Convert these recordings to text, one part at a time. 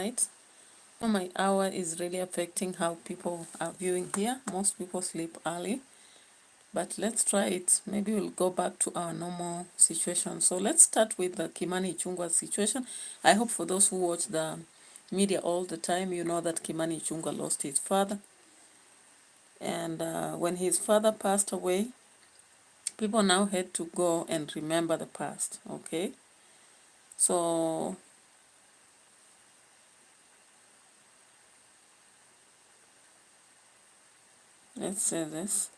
night. So my hour is really affecting how people are viewing here. Most people sleep early, but let's try it. Maybe we'll go back to our normal situation. So let's start with the Kimani Ichung'wah situation. I hope for those who watch the media all the time, you know that Kimani Ichung'wah lost his father. And when his father passed away, people now had to go and remember the past, okay? So let's say this.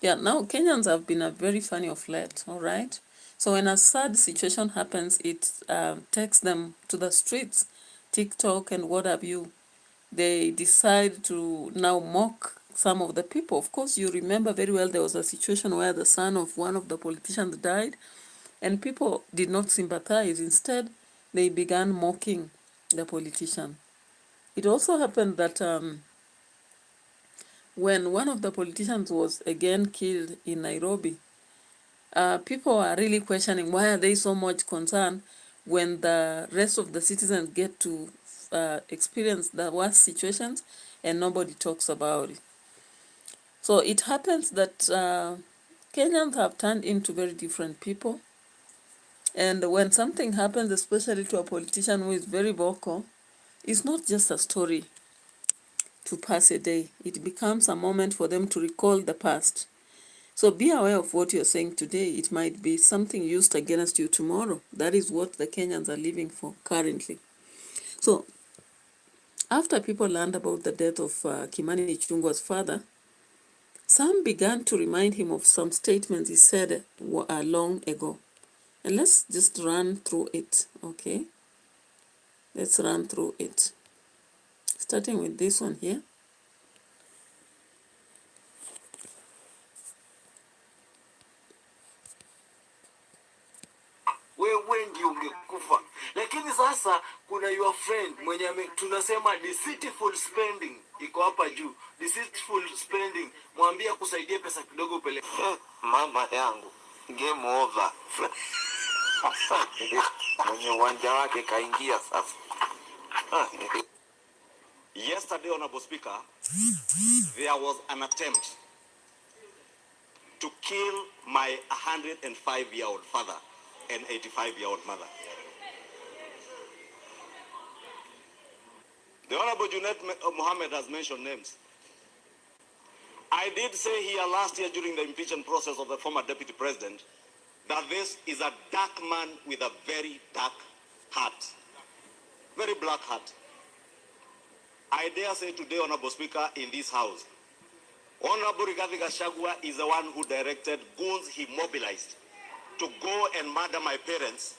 Yeah, now Kenyans have been a very funny of late, all right? So when a sad situation happens, it takes them to the streets, TikTok and what have you. They decide to now mock some of the people. Of course, you remember very well there was a situation where the son of one of the politicians died, and people did not sympathize. Instead, they began mocking the politician. It also happened that when one of the politicians was again killed in Nairobi, people are really questioning why are they so much concerned when the rest of the citizens get to experience the worst situations and nobody talks about it. So it happens that Kenyans have turned into very different people. And when something happens, especially to a politician who is very vocal, it's not just a story to pass a day. It becomes a moment for them to recall the past. So be aware of what you're saying today. It might be something used against you tomorrow. That is what the Kenyans are living for currently. So after people learned about the death of Kimani Ichung'wah's father, some began to remind him of some statements he said long ago. And let's just run through it, okay? Let's run through it. Starting with this one here. Wewe ndio ungekufa, lakini sasa kuna your friend mwenye tunasema deceitful spending iko hapa juu. Deceitful spending, mwambie kusaidie pesa kidogo upele. Mama yangu, game over. Mwenye uwanja wake kaingia sasa. Yesterday, Honorable Speaker, there was an attempt to kill my 105-year-old father and 85-year-old mother. The Honorable Junet Mohammed has mentioned names. I did say here last year during the impeachment process of the former deputy president that this is a dark man with a very dark heart, very black heart. I dare say today, Honorable Speaker, in this house, Honorable Rigathi Gachagua is the one who directed goons he mobilized to go and murder my parents,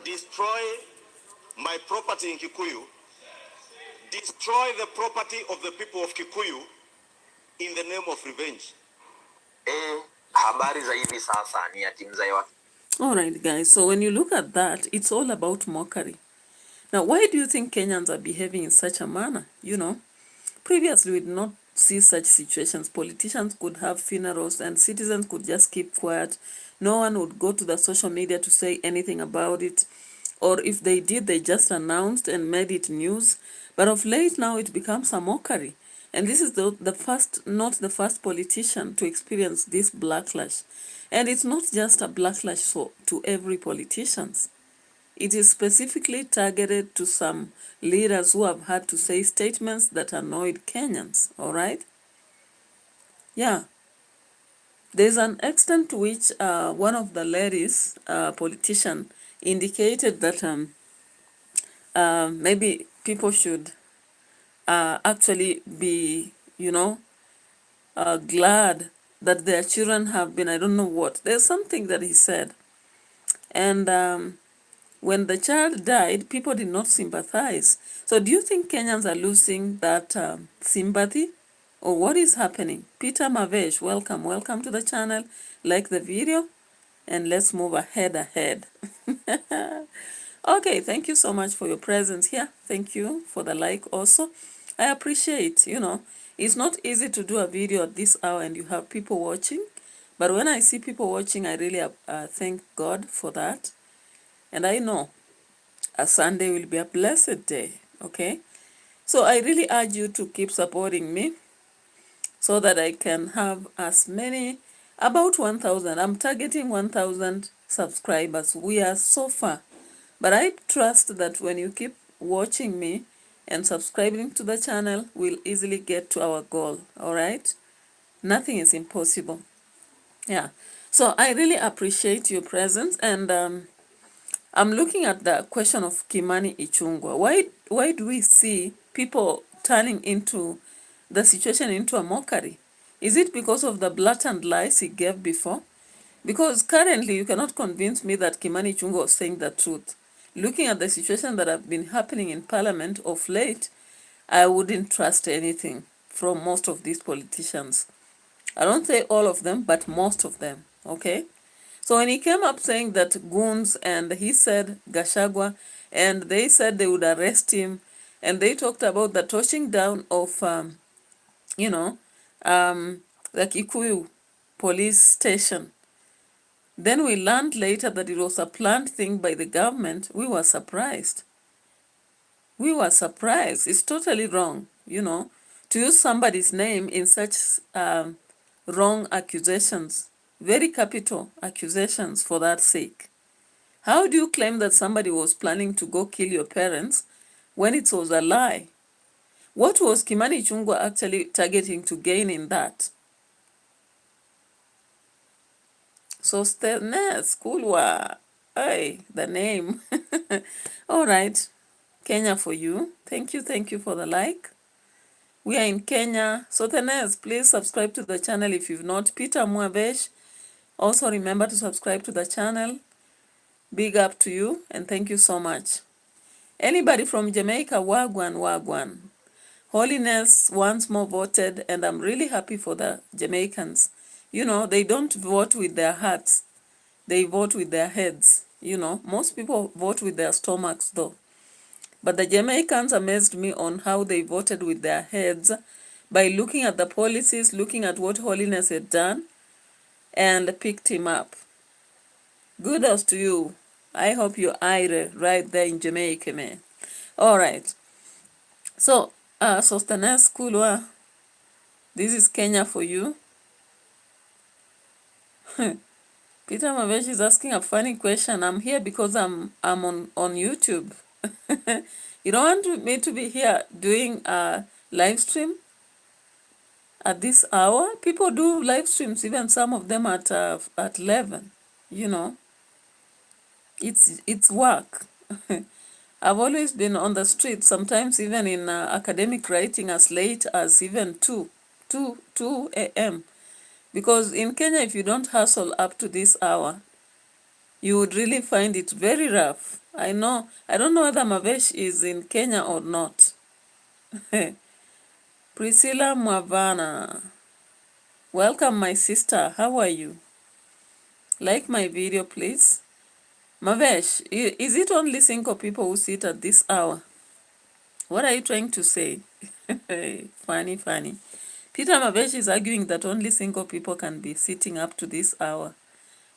destroy my property in Kikuyu, destroy the property of the people of Kikuyu in the name of revenge. All right, guys. So when you look at that, it's all about mockery. Now, why do you think Kenyans are behaving in such a manner? You know, previously we did not see such situations. Politicians could have funerals and citizens could just keep quiet. No one would go to the social media to say anything about it. Or if they did, they just announced and made it news. But of late now, it becomes a mockery. And this is not the first politician to experience this backlash. And it's not just a backlash to every politician. It is specifically targeted to some leaders who have had to say statements that annoyed Kenyans, all right? Yeah. There's an extent to which one of the ladies, politician, indicated that maybe people should actually be, glad that their children have been, I don't know what. There's something that he said. And when the child died, people did not sympathize. So do you think Kenyans are losing that sympathy? Or what is happening? Peter Mavesh, welcome. Welcome to the channel. Like the video. And let's move ahead. Okay, thank you so much for your presence here. Thank you for the like also. I appreciate, it's not easy to do a video at this hour and you have people watching. But when I see people watching, I really thank God for that. And I know a Sunday will be a blessed day, okay? So I really urge you to keep supporting me so that I can have as many, about 1,000. I'm targeting 1,000 subscribers. We are so far. But I trust that when you keep watching me and subscribing to the channel, we'll easily get to our goal, all right? Nothing is impossible. Yeah. So I really appreciate your presence, and I'm looking at the question of Kimani Ichungwa. Why do we see people turning into the situation into a mockery? Is it because of the blatant lies he gave before? Because currently you cannot convince me that Kimani Ichungwa was saying the truth. Looking at the situation that have been happening in Parliament of late, I wouldn't trust anything from most of these politicians. I don't say all of them, but most of them, okay? So when he came up saying that goons, and he said Gashagwa, and they said they would arrest him, and they talked about the torching down of, you know, the Kikuyu police station. Then we learned later that it was a planned thing by the government. We were surprised. We were surprised. It's totally wrong, to use somebody's name in such wrong accusations, very capital accusations for that sake. How do you claim that somebody was planning to go kill your parents when it was a lie? What was Kimani Ichungwa actually targeting to gain in that? So Stelnes, Kulwa, hey, the name. All right, Kenya for you. Thank you for the like. We are in Kenya. So Stelnes, please subscribe to the channel if you've not. Peter Mwabesh, also remember to subscribe to the channel. Big up to you and thank you so much. Anybody from Jamaica, wagwan, wagwan. Holiness once more voted, and I'm really happy for the Jamaicans. They don't vote with their hearts. They vote with their heads. Most people vote with their stomachs though. But the Jamaicans amazed me on how they voted with their heads by looking at the policies, looking at what Holiness had done, and picked him up. Kudos to you. I hope you're Ira right there in Jamaica, man. All right. So, Sostanes Kulwa, this is Kenya for you. Peter Mavesh is asking a funny question. I'm here because I'm on YouTube. You don't want me to be here doing a live stream at this hour? People do live streams, even some of them at 11. It's work. I've always been on the street, sometimes even in academic writing as late as even 2 a.m. Because in Kenya, if you don't hustle up to this hour, you would really find it very rough. I don't know whether Mavesh is in Kenya or not. Priscilla Mwavana, welcome my sister. How are you? Like my video, please. Mavesh, is it only single people who sit at this hour? What are you trying to say? Funny. Peter Mavesh is arguing that only single people can be sitting up to this hour.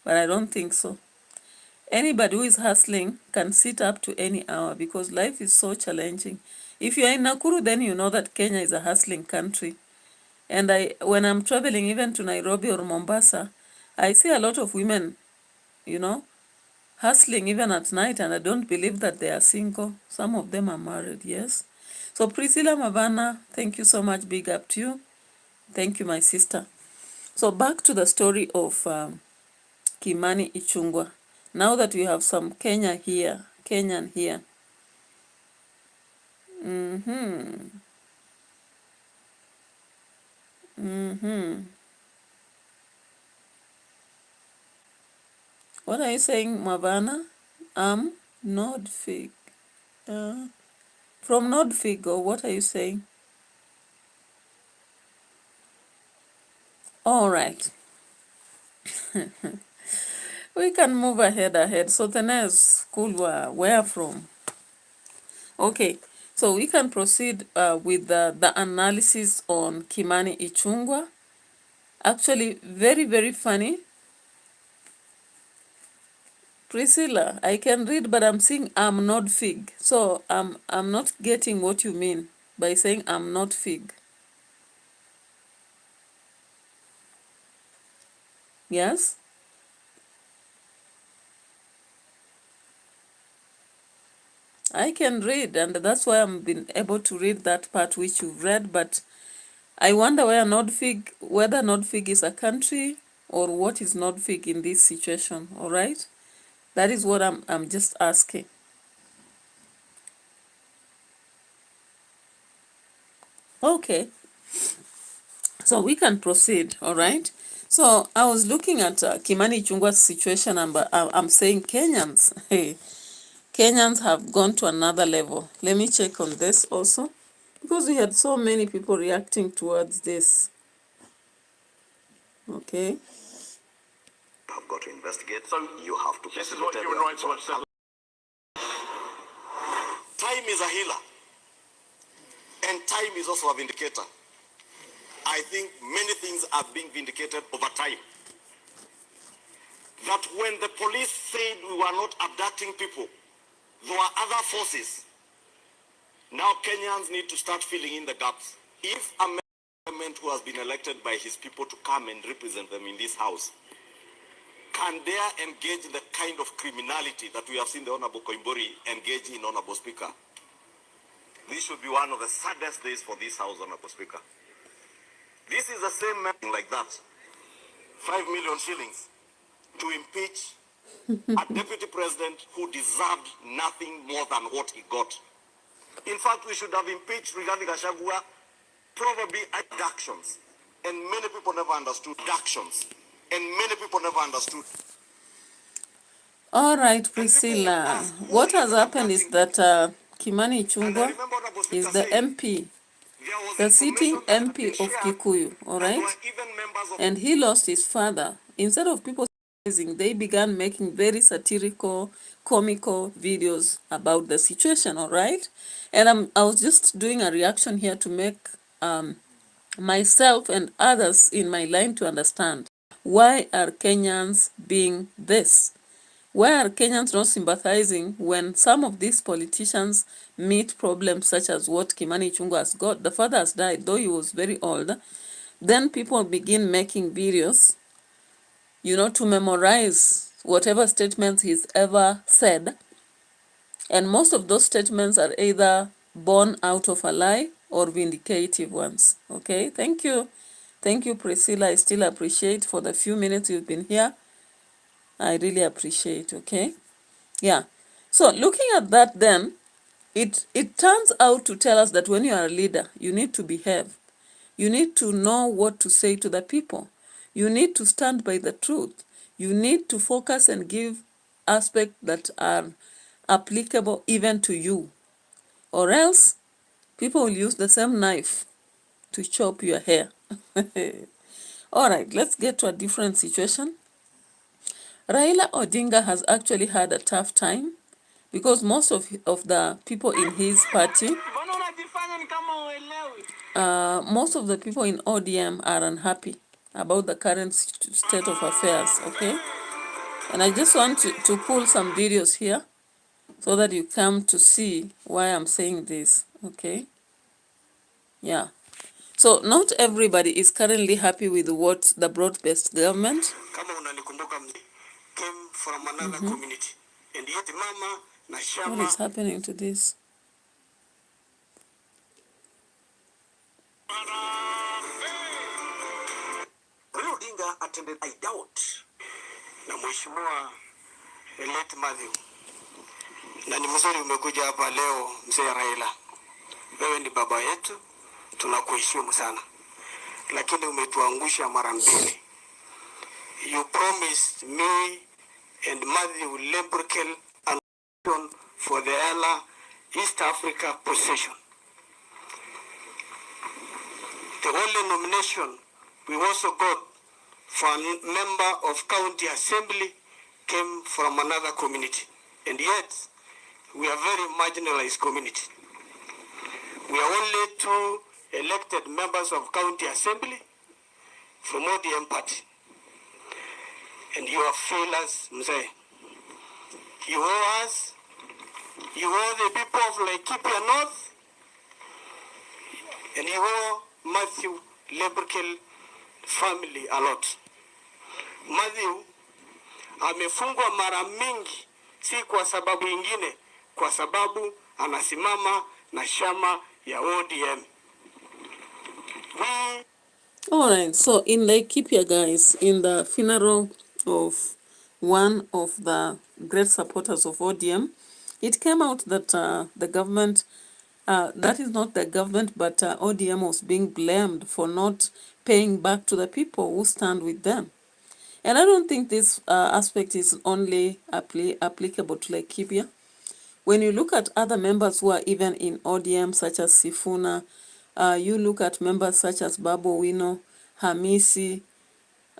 But I don't think so. Anybody who is hustling can sit up to any hour because life is so challenging. If you are in Nakuru, then you know that Kenya is a hustling country. And when I'm traveling even to Nairobi or Mombasa, I see a lot of women, hustling even at night, and I don't believe that they are single. Some of them are married, yes. So Priscilla Mavana, thank you so much. Big up to you. Thank you, my sister. So back to the story of Kimani Ichungwa. Now that we have some Kenyan here. What are you saying, Mavana? Nordfig. From Nordfig, or what are you saying? All right. We can move ahead. So the next Kulwa, where from? Okay, so we can proceed with the analysis on Kimani Ichungwa. Actually, very, very funny. Priscilla, I can read, but I'm saying I'm not fig. So I'm not getting what you mean by saying I'm not fig. Yes? I can read, and that's why I'm been able to read that part which you've read, but I wonder whether Nordfig is a country or what is Nordfig in this situation, all right? That is what I'm just asking. Okay, so we can proceed, all right? So I was looking at Kimani Ichung'wa's situation, and I'm saying Kenyans, hey, Kenyans have gone to another level. Let me check on this also, because we had so many people reacting towards this. Okay. Have got to investigate, so you have to. This is what Human Rights Watch said. Time is a healer, and time is also a vindicator. I think many things are being vindicated over time. That when the police said we were not abducting people, there were other forces. Now Kenyans need to start filling in the gaps. If a government who has been elected by his people to come and represent them in this house can dare engage in the kind of criminality that we have seen the Honorable Koimburi engage in, Honorable Speaker, this should be one of the saddest days for this house, Honorable Speaker. This is the same man like that. 5 million shillings to impeach a deputy president who deserved nothing more than what he got. In fact, we should have impeached Rigathi Gachagua, probably abductions. And many people never understood abductions. And many people never understood. All right, Priscilla. What has happened is that Kimani Ichung'wa is the MP, the sitting MP of Kikuyu, all right? And he lost his father. Instead of people saying, they began making very satirical, comical videos about the situation, all right? And I was just doing a reaction here to make myself and others in my line to understand, why are Kenyans being this? Why are Kenyans not sympathizing when some of these politicians meet problems such as what Kimani Ichung'wa has got? The father has died, though he was very old. Then people begin making videos, you know, to memorize whatever statements he's ever said. And most of those statements are either born out of a lie or vindicative ones. Okay, thank you. Thank you, Priscilla. I still appreciate for the few minutes you've been here. I really appreciate, okay? Yeah. So looking at that then, it turns out to tell us that when you are a leader, you need to behave. You need to know what to say to the people. You need to stand by the truth. You need to focus and give aspects that are applicable even to you. Or else, people will use the same knife to chop your hair. All right, let's get to a different situation. Raila Odinga has actually had a tough time because most of the people in his party, most of the people in ODM are unhappy about the current state of affairs, okay? And I just want to pull some videos here so that you come to see why I'm saying this, okay? Yeah. So not everybody is currently happy with what the broad-based government came from another community. And yet Mama na Shama. What is happening to this? Odinga attended, I doubt, na Mheshimiwa Elect Matthew. Na ni mzuri umekuja hapa leo mzee Raila. Wewe ni baba yetu, tunakuheshimu sana. Lakini umetuangusha mara mbili. You promised me and Matthew Lebrkel an for the ELA East Africa position. The only nomination we also got for a member of county assembly came from another community. And yet, we are very marginalized community. We are only 2 elected members of county assembly, from ODM party. And you have failed us, Mzee. You owe us, you owe the people of Laikipia North, and you owe Matthew Leberkel family a lot. Matthew amefungwa mara mingi, si kwa sababu ingine, kwa sababu anasimama na chama ya ODM. All right, so in Laikipia, guys, in the funeral of one of the great supporters of ODM, it came out that the government, that is not the government, but ODM was being blamed for not paying back to the people who stand with them. And I don't think this aspect is only applicable to Laikipia. When you look at other members who are even in ODM, such as Sifuna, you look at members such as Babu Owino, Hamisi,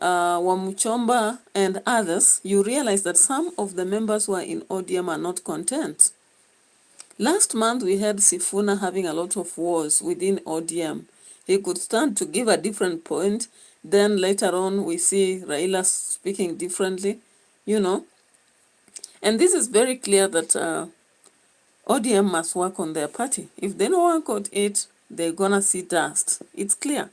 Wamuchomba, and others, you realize that some of the members who are in ODM are not content. Last month, we had Sifuna having a lot of wars within ODM. He could stand to give a different point. Then later on, we see Raila speaking differently, you know. And this is very clear that ODM must work on their party. If they don't work on it, they're gonna see dust. It's clear.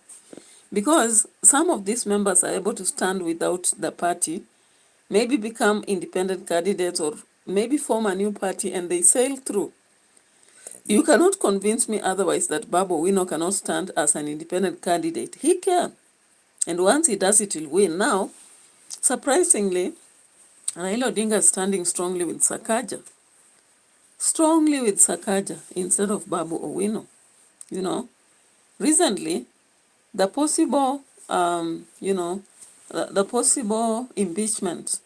Because some of these members are able to stand without the party, maybe become independent candidates or maybe form a new party and they sail through. You cannot convince me otherwise that Babu Owino cannot stand as an independent candidate. He can. And once he does it, he'll win. Now, surprisingly, Raila Odinga is standing strongly with Sakaja. Strongly with Sakaja instead of Babu Owino. You know, recently, the possible, the possible impeachment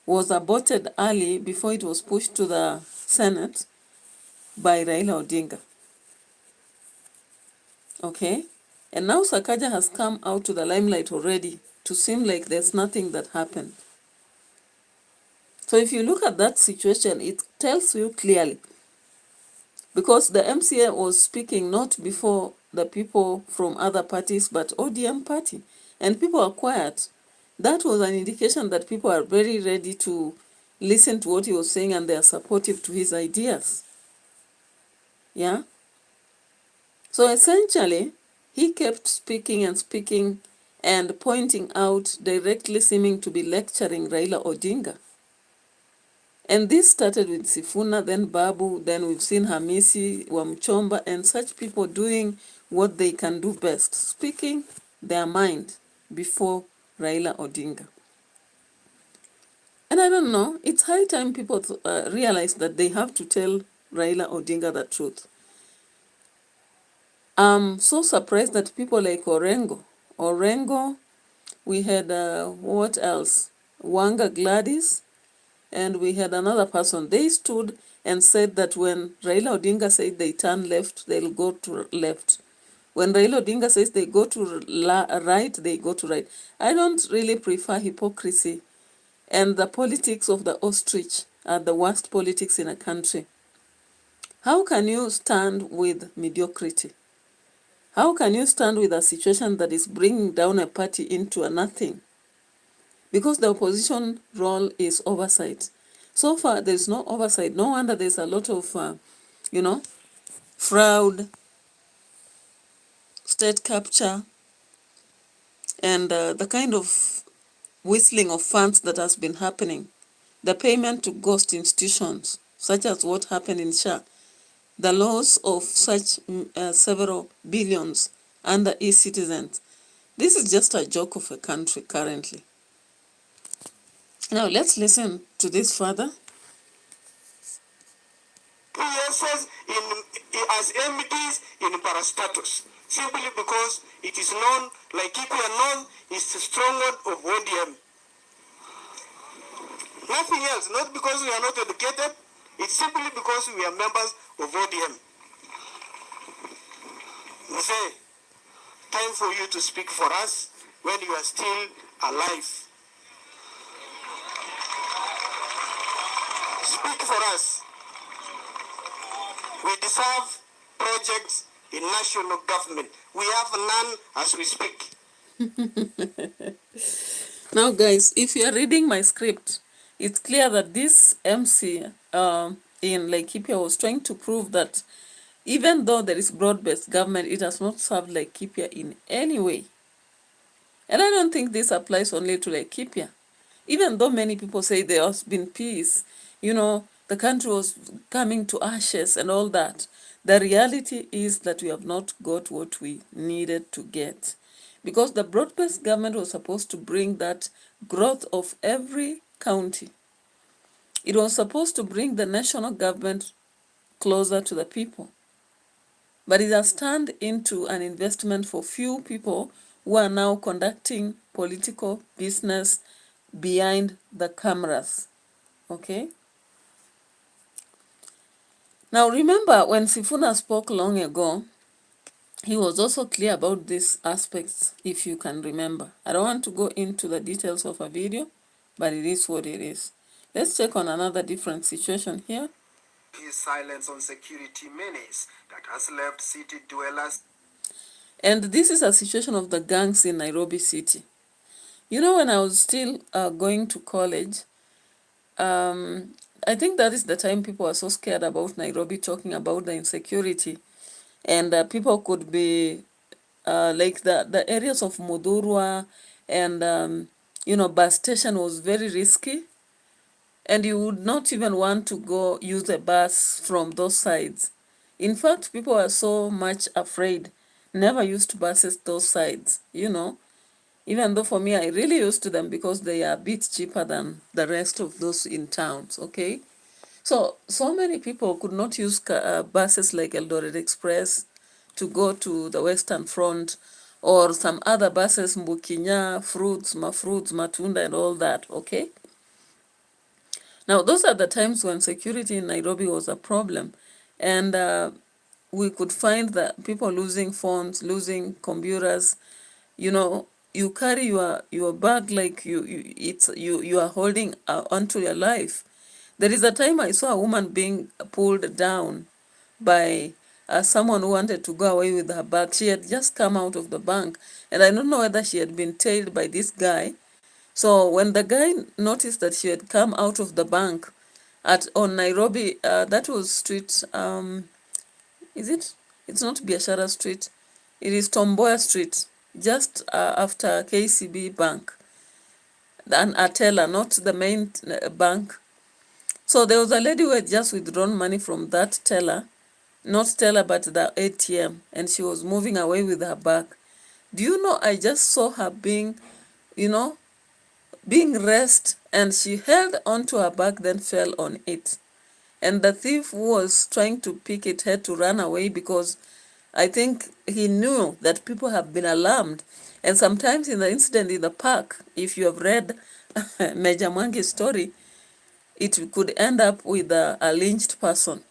was aborted early before it was pushed to the Senate by Raila Odinga. Okay? And now Sakaja has come out to the limelight already to seem like there's nothing that happened. So if you look at that situation, it tells you clearly. Because the MCA was speaking not before the people from other parties, but ODM party. And people are quiet. That was an indication that people are very ready to listen to what he was saying and they are supportive to his ideas. Yeah? So essentially, he kept speaking and speaking and pointing out, directly seeming to be lecturing Raila Odinga. And this started with Sifuna, then Babu, then we've seen Hamisi, Wamchomba, and such people doing what they can do best, speaking their mind before Raila Odinga. And I don't know, it's high time people realize that they have to tell Raila Odinga the truth. I'm so surprised that people like Orengo, we had, what else? Wanga Gladys, and we had another person. They stood and said that when Raila Odinga said they turn left, they'll go to left. When Raila Odinga says they go to right, they go to right. I don't really prefer hypocrisy. And the politics of the ostrich are the worst politics in a country. How can you stand with mediocrity? How can you stand with a situation that is bringing down a party into a nothing? Because the opposition role is oversight. So far, there's no oversight. No wonder there's a lot of, fraud, state capture, and the kind of whistling of funds that has been happening. The payment to ghost institutions, such as what happened in SHA. The loss of such several billions under e-citizens. This is just a joke of a country currently. Now let's listen to this further. PSs as MPs in parastatus, simply because it is known, like Laikipia North is the stronghold of ODM. Nothing else, not because we are not educated, it's simply because we are members of ODM. We say, time for you to speak for us when you are still alive. Speak for us. We deserve projects in national government. We have none as we speak. Now, guys, if you are reading my script, it's clear that this MC in Laikipia was trying to prove that even though there is broad-based government, it has not served Laikipia in any way. And I don't think this applies only to Laikipia. Even though many people say there has been peace, the country was coming to ashes and all that, the reality is that we have not got what we needed to get. Because the broad-based government was supposed to bring that growth of every county. It was supposed to bring the national government closer to the people. But it has turned into an investment for few people who are now conducting political business behind the cameras. Okay? Now remember, when Sifuna spoke long ago, he was also clear about these aspects, if you can remember. I don't want to go into the details of a video, but it is what it is. Let's check on another different situation here. His silence on security menace that has left city dwellers. And this is a situation of the gangs in Nairobi City. When I was still going to college, I think that is the time people were so scared about Nairobi, talking about the insecurity. And people could be like the areas of Mudurwa and, bus station was very risky. And you would not even want to go use a bus from those sides. In fact, people are so much afraid, never used buses those sides, Even though for me, I really used to them because they are a bit cheaper than the rest of those in towns, okay? So many people could not use buses like Eldoret Express to go to the Western Front, or some other buses, Mbukinya, fruits, matunda, and all that, okay? Now, those are the times when security in Nairobi was a problem. And we could find that people losing phones, losing computers. You carry your bag like you are holding onto your life. There is a time I saw a woman being pulled down by someone who wanted to go away with her bag. She had just come out of the bank, and I don't know whether she had been tailed by this guy. So when the guy noticed that she had come out of the bank on Nairobi, that was street, is it? It's not Biashara Street. It is Tomboya Street, just after KCB Bank. And a teller, not the main bank. So there was a lady who had just withdrawn money from that teller, not teller, but the ATM, and she was moving away with her bag. Do you know, I just saw her being raised, and she held onto her bag, then fell on it. And the thief who was trying to pick it had to run away because I think he knew that people have been alarmed. And sometimes in the incident in the park, if you have read Major Mwangi's story, it could end up with a lynched person.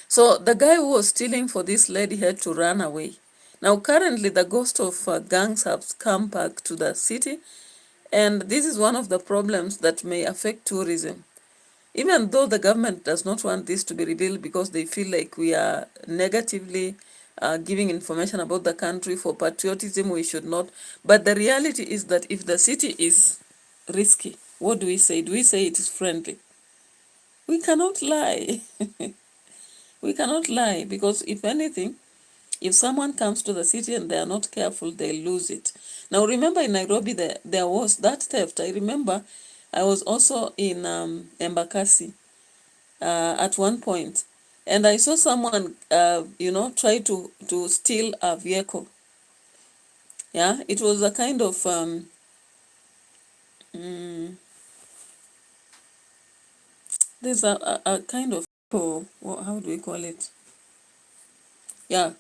So the guy who was stealing for this lady had to run away. Now currently the ghost of gangs have come back to the city, and this is one of the problems that may affect tourism. Even though the government does not want this to be revealed because they feel like we are negatively giving information about the country for patriotism, we should not. But the reality is that if the city is risky, what do we say? Do we say it is friendly? We cannot lie. We cannot lie, because if anything, if someone comes to the city and they are not careful, they lose it. Now remember, in Nairobi, there was that theft. I remember I was also in Embakasi at one point, and I saw someone, try to steal a vehicle. Yeah, it was a kind of, there's a kind of, how do we call it? Yeah.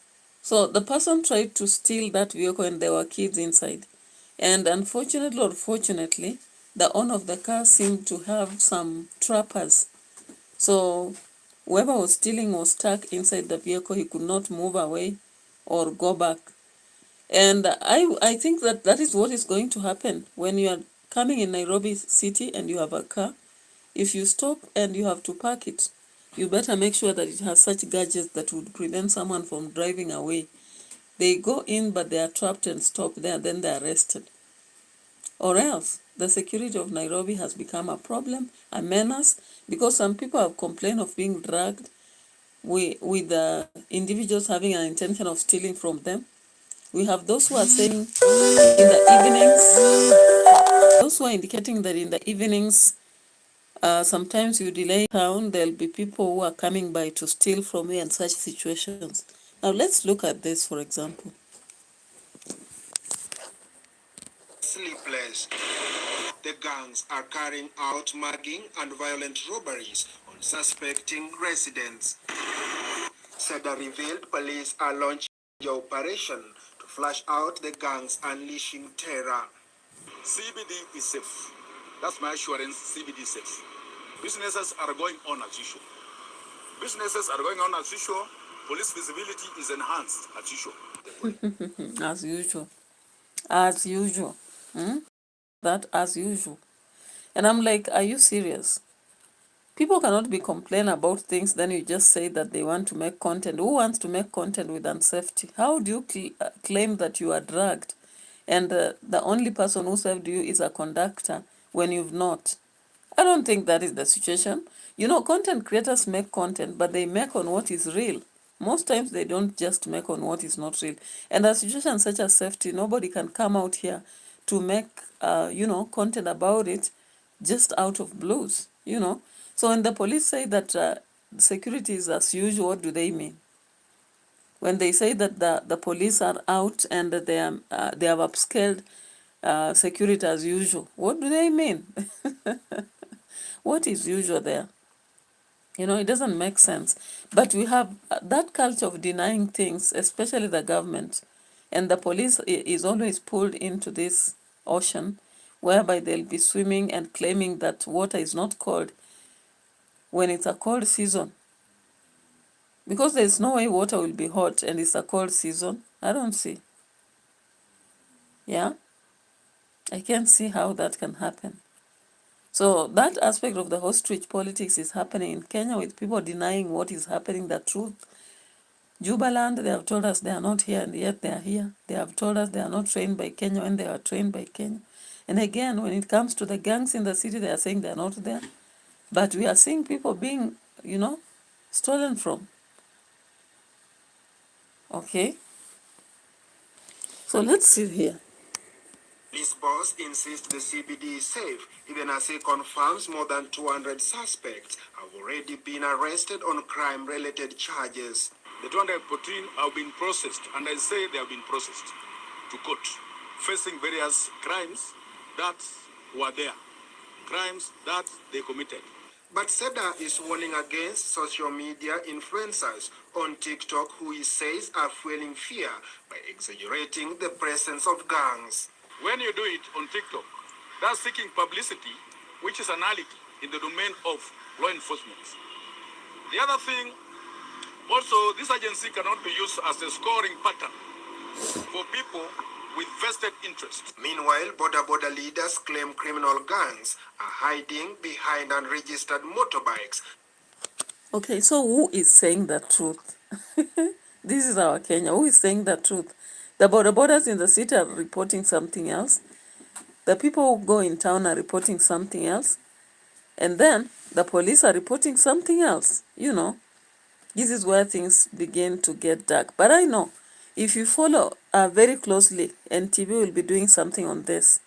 So the person tried to steal that vehicle and there were kids inside. And unfortunately or fortunately, the owner of the car seemed to have some trappers. So whoever was stealing was stuck inside the vehicle. He could not move away or go back. And I think that is what is going to happen when you are coming in Nairobi City and you have a car. If you stop and you have to park it, you better make sure that it has such gadgets that would prevent someone from driving away. They go in, but they are trapped and stopped there, then they are arrested. Or else, the security of Nairobi has become a problem, a menace, because some people have complained of being dragged with the individuals having an intention of stealing from them. We have those who are saying in the evenings, those who are indicating that in the evenings, sometimes you delay town, there'll be people who are coming by to steal from you and such situations. Now let's look at this, for example. Sleepless. The gangs are carrying out mugging and violent robberies on suspecting residents. SEDA revealed police are launching an operation to flush out the gangs unleashing terror. CBD is safe. That's my assurance. CBD is safe. Businesses are going on as usual. Businesses are going on as usual. Police visibility is enhanced as usual. As usual. As usual. That as usual. And I'm like, are you serious? People cannot be complaining about things, then you just say that they want to make content. Who wants to make content with unsafety? How do you claim that you are dragged and the only person who served you is a conductor when you've not? I don't think that is the situation. You know, content creators make content, but they make on what is real. Most times they don't just make on what is not real. And a situation such as safety, nobody can come out here to make, content about it just out of blues, So when the police say that security is as usual, what do they mean? When they say that the police are out and that they have upscaled security as usual, what do they mean? What is usual there? It doesn't make sense. But we have that culture of denying things, especially the government. And the police is always pulled into this ocean whereby they'll be swimming and claiming that water is not cold when it's a cold season. Because there's no way water will be hot and it's a cold season. I don't see. Yeah? I can't see how that can happen. So that aspect of the ostrich politics is happening in Kenya with people denying what is happening, the truth. Jubaland, they have told us they are not here and yet they are here. They have told us they are not trained by Kenya when they are trained by Kenya. And again, when it comes to the gangs in the city, they are saying they are not there. But we are seeing people being, stolen from. Okay? So let's see here. This boss insists the CBD is safe, even as he confirms more than 200 suspects have already been arrested on crime-related charges. The 214 have been processed, and I say they have been processed to court, facing various crimes that were there, crimes that they committed. But SEDA is warning against social media influencers on TikTok who he says are fueling fear by exaggerating the presence of gangs. When you do it on TikTok, that's seeking publicity, which is an alibi in the domain of law enforcement. The other thing, also, this agency cannot be used as a scoring pattern for people with vested interests. Meanwhile, border leaders claim criminal gangs are hiding behind unregistered motorbikes. Okay, so who is saying the truth? This is our Kenya. Who is saying the truth? The borders in the city are reporting something else. The people who go in town are reporting something else. And then the police are reporting something else. This is where things begin to get dark. But I know if you follow very closely, NTV will be doing something on this.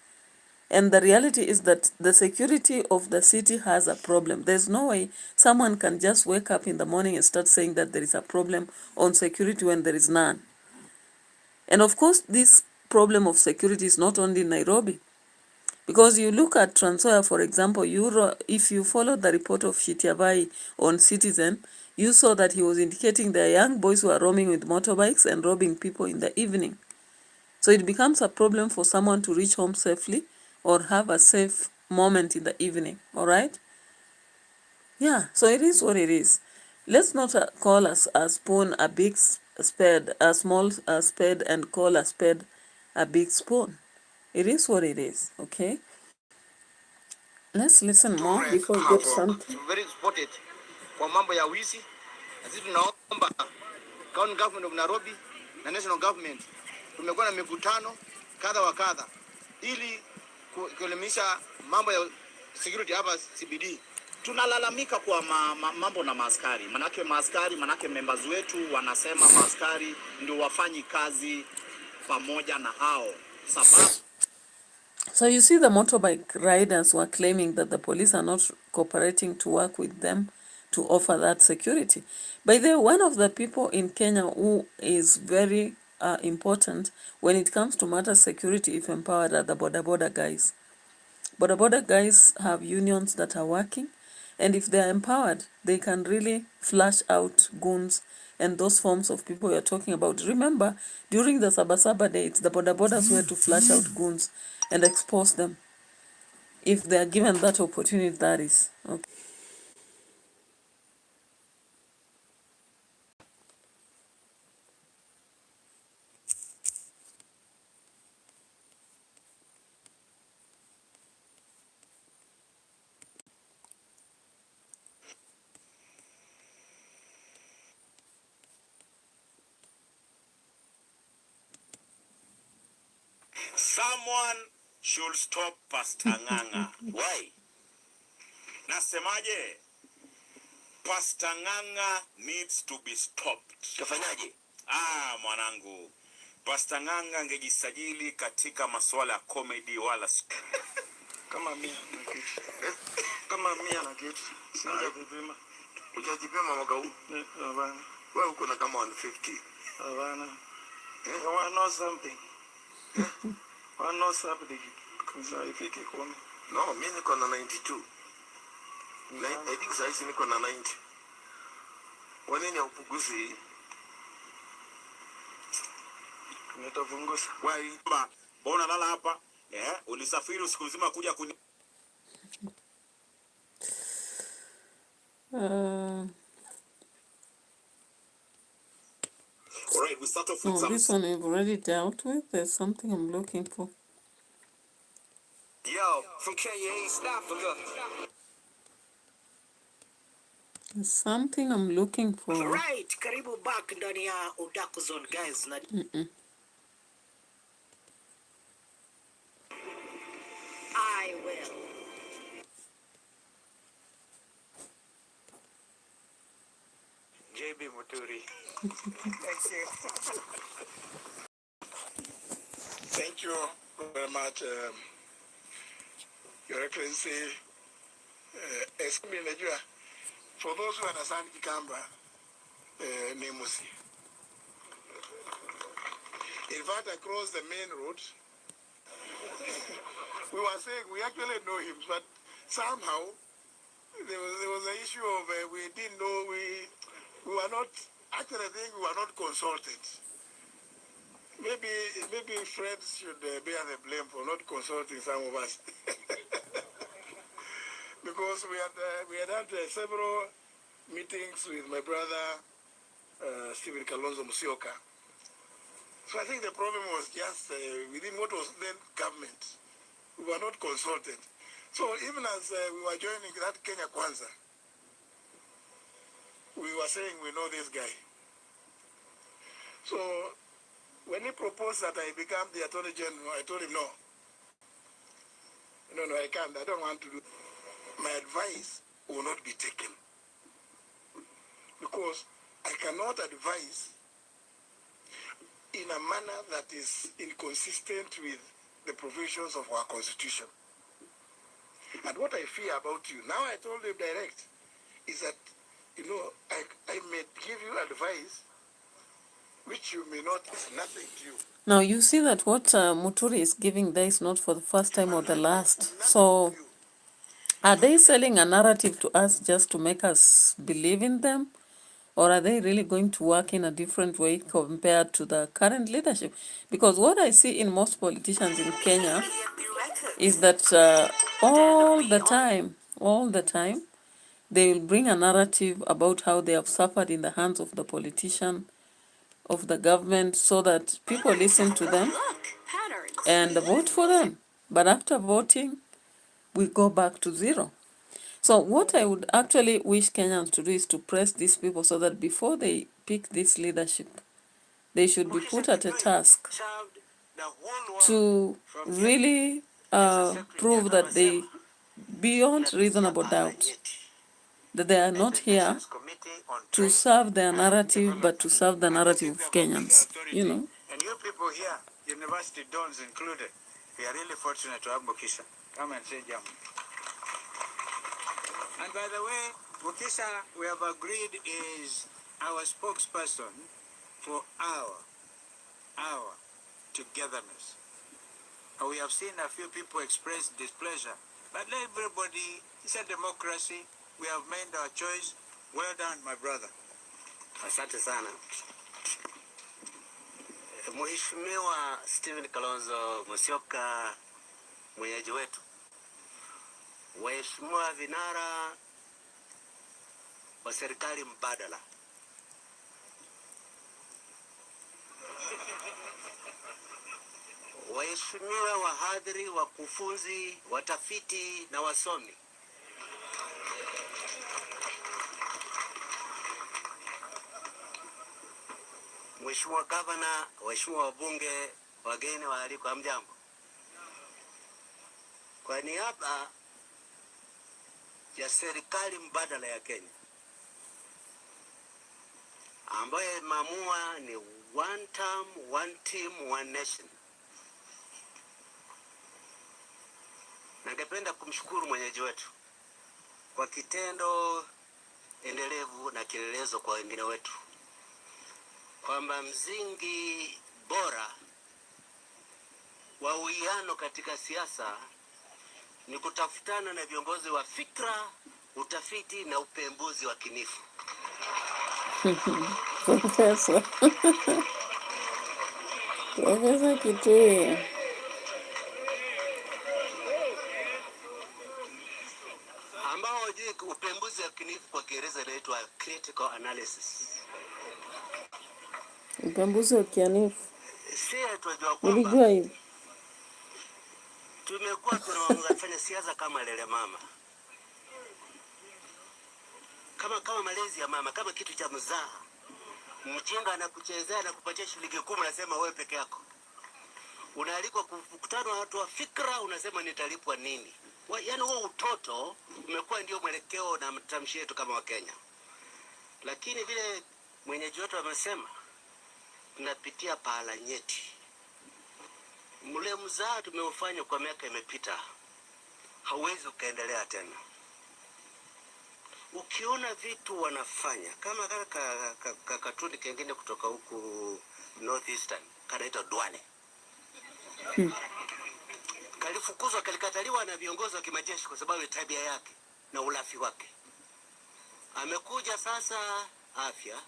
And the reality is that the security of the city has a problem. There's no way someone can just wake up in the morning and start saying that there is a problem on security when there is none. And of course, this problem of security is not only in Nairobi. Because you look at Trans Nzoia, for example, if you follow the report of Shitiabai on Citizen, you saw that he was indicating there are young boys who are roaming with motorbikes and robbing people in the evening. So it becomes a problem for someone to reach home safely or have a safe moment in the evening, all right? Yeah, so it is what it is. Let's not call a spoon a big spade, a small spade, and call a spade a big spoon. It is what it is, okay? Let's listen more before we get something. Very spotted kwa mambo ya wizi. Na sisi tunaomba county government of Nairobi na national government tumekuwa na mikutano kadha wa kadha ili kuelimisha mambo ya security hapa CBD. Tunalalamika kwa mambo na maaskari, manake members wetu wanasema maaskari ndio wafanyi kazi pamoja na hao sababu. So you see, the motorbike riders were claiming that the police are not cooperating to work with them to offer that security. By the way, one of the people in Kenya who is very important when it comes to matter security, if empowered, are the border guys. Border guys have unions that are working, and if they are empowered, they can really flush out goons and those forms of people you're talking about. Remember, during the Sabasaba days, the borders were to flush out goons and expose them if they are given that opportunity. That is okay. Someone should stop Pastor Ng'ang'a. Why? Nasemaje? Pastor Ng'ang'a needs to be stopped. Kafanyaje? Mwanangu. Pastor Ng'ang'a angejisajili katika masuala ya comedy wala kama mimi na kitu. Kama mimi na kitu. Sija kupima. Ujajipima mwaka huu? Hapana. Wewe uko na kama 150. Hapana. I want to know something. I want to know something. Because I think it will. No, mimi niko na 92. I think sasa niko na 90. Wanene upuguzi? Nitafungusa. Why? Mbona lala hapa? Ulisafiri usiku nzima kuja kuni. Alright, we start off with some. This one I've already dealt with. There's something I'm looking for. Yo, from Kenya, East Africa. There's something I'm looking for. Right, karibu back ndani ya Udaku Zone guys. I will. JB Muturi. Thank you very much, Your Excellency. For those who understand Kikamba, Nemusi. In fact, across the main road, we were saying we actually know him, but somehow there was an issue of we didn't know, we were not, actually I think we were not consulted. Maybe friends should bear the blame for not consulting some of us. Because we had had several meetings with my brother, Stephen Kalonzo Musyoka. So I think the problem was just within what was then government. We were not consulted. So even as we were joining that Kenya Kwanza, we were saying we know this guy. So when he proposed that I become the Attorney General, I told him no. No, I can't. I don't want to do. My advice will not be taken. Because I cannot advise in a manner that is inconsistent with the provisions of our Constitution. And what I fear about you, now I told him direct, is that, I may give you advice which you may not, is nothing to you. Now you see that what Muturi is giving there is not for the first time or the last. So are they selling a narrative to us just to make us believe in them? Or are they really going to work in a different way compared to the current leadership? Because what I see in most politicians in Kenya is that all the time, they will bring a narrative about how they have suffered in the hands of the politician, of the government, so that people listen to them and vote for them. But after voting, we go back to zero. So what I would actually wish Kenyans to do is to press these people so that before they pick this leadership, they should be put at a task to really prove that they, beyond reasonable doubt, that they are not here to serve their narrative, but to serve the narrative of Kenyans, you know. And you people here, university dons included, we are really fortunate to have Bukisha. Come and say jam. And by the way, Bukisha, we have agreed, is our spokesperson for our togetherness. And we have seen a few people express displeasure. But let everybody, it's a democracy. We have made our choice. Well done, my brother. Asante sana. Mheshimiwa Stephen Kalonzo Musyoka, mwenyeji wetu. Waheshimiwa vinara wa serikali mbadala. Waheshimiwa wahadhiri, wakufunzi, watafiti na wasomi. Mheshimiwa Gavana, waheshimiwa wabunge, wageni waalikwa, hamjambo. Kwa niaba ya serikali mbadala ya Kenya ambayo imeamua ni one term, one team, one nation, ningependa kumshukuru mwenyeji wetu kwa kitendo endelevu na kielelezo kwa wengine wetu kwamba msingi bora wa uwiano katika siasa ni kutafutana na viongozi wa fikra, utafiti na upembuzi wa kinifu. Professor. Professor Kitui. Ambao wajui upembuzi wa kinifu kwa Kiingereza inaitwa critical analysis. Upembuzi wa kinifu. Sisi tunajua kwamba Ulijua hivi. Tumekuwa tunafanya siasa kama lele mama. Kama malezi ya mama, kama kitu cha mzaha. Mjinga anakuchezea na kupatia shilingi 10 unasema wewe peke yako. Unaalikwa kukutana na watu wa fikra unasema nitalipwa nini? Yaani huo utoto umekuwa ndio mwelekeo na matamshi yetu kama Wakenya. Lakini vile mwenyeji wetu amesema tunapitia pahala nyeti. Mule mzaa tumeufanya kwa miaka imepita. Hauwezi ukaendelea tena. Ukiona vitu wanafanya kama katuni kengine kutoka huku Northeastern kanaitwa Duane. Kalifukuzwa, kalikataliwa na viongozi wa kimajeshi kwa sababu ya tabia yake na ulafi wake. Amekuja sasa afya.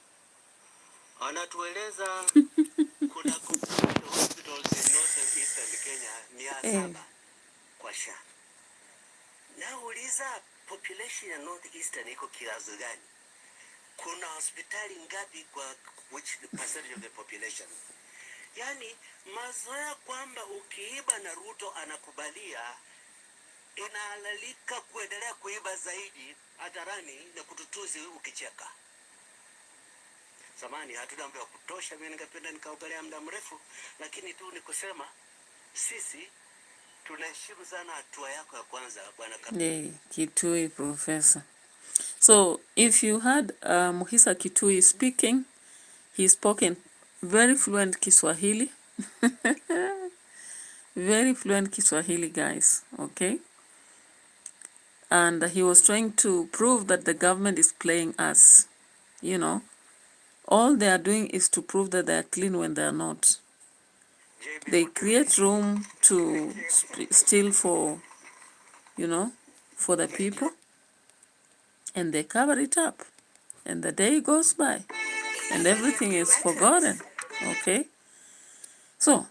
Anatueleza kuna hospitals in Northeastern Kenya 700 kwa SHA. Na uliza population ya Northeastern iko kiasi gani? Kuna hospitali ngapi kwa which percentage of the population? Yani mazoea kwamba ukiiba na Ruto anakubalia, inahalalika kuendelea kuiba zaidi hadharani na kututuzi ukicheka. Samani hatuna muda wa kutosha, mimi ningependa nikaongelea muda mrefu, lakini tu ni kusema sisi tunaheshimu sana hatua yako ya kwanza bwana Kitui professor. So if you had Muhisa Kitui speaking, he spoke in very fluent Kiswahili. Very fluent Kiswahili, guys, okay? And he was trying to prove that the government is playing us, you know. All they are doing is to prove that they are clean when they are not. They create room to steal for, you know, for the people, and they cover it up. And the day goes by, and everything is forgotten, okay? So,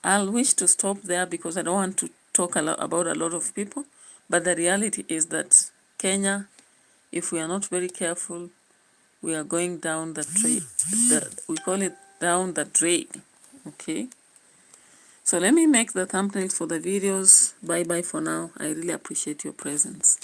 I'll wish to stop there because I don't want to talk about a lot of people, but the reality is that Kenya, if we are not very careful, we are going down the trail, we call it down the drain, okay? So let me make the thumbnails for the videos. Bye-bye for now. I really appreciate your presence.